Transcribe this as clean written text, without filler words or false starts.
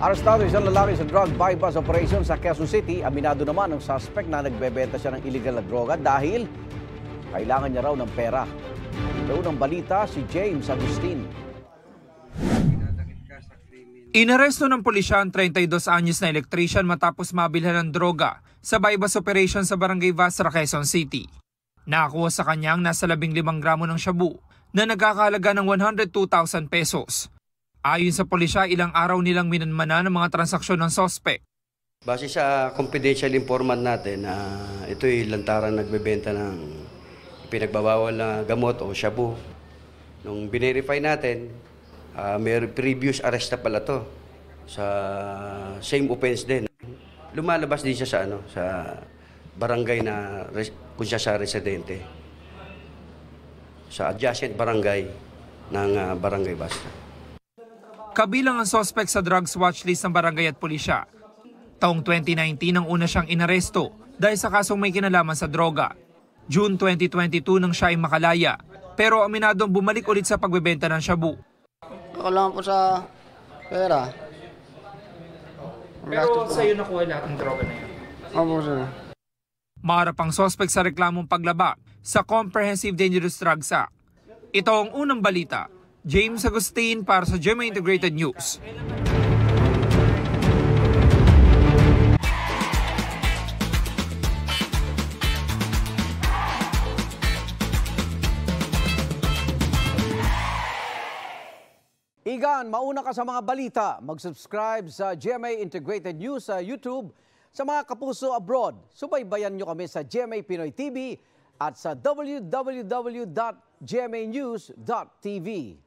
Arestado isang lalaki sa drug bypass operation sa Quezon City. Aminado naman ang suspect na nagbebenta siya ng illegal na droga dahil kailangan niya raw ng pera. Ito ng balita si James Agustin. Inaresto ng pulisya ang 32 anyos na electrician matapos mabilhan ng droga sa bypass operation sa Barangay Vasra, Quezon City. Nakakuha sa kanyang nasa 15 gramo ng shabu na nagkakahalaga ng 102,000 pesos. Ayon sa pulisya, ilang araw nilang minanmana ng mga transaksyon ng sospek. Base sa confidential informant natin, ito'y lantaran nagbebenta ng pinagbabawal na gamot o shabu. Nung binerify natin, may previous arrest na pala to sa same offense din. Lumalabas din siya sa barangay na kung siya sa residente. Sa adjacent barangay ng Barangay Basta. Kabilang ang suspect sa drugs watchlist ng barangay at pulisya. Taong 2019 nang una siyang inaresto dahil sa kasong may kinalaman sa droga. June 2022 nang siya ay makalaya, pero aminadong bumalik ulit sa pagbebenta ng shabu. Kailangan po sa pera. Pero sa'yo nakuha lahat ng droga na yun? Opo, sir. Maharap ang suspect sa reklamong paglaba sa Comprehensive Dangerous Drugs Act. Ito ang unang balita. James Agustin para sa GMA Integrated News. Igan, mauna ka sa mga balita. Mag-subscribe sa GMA Integrated News sa YouTube. Sa mga kapuso abroad, subaybayan nyo kami sa GMA Pinoy TV at sa www.gmanews.tv.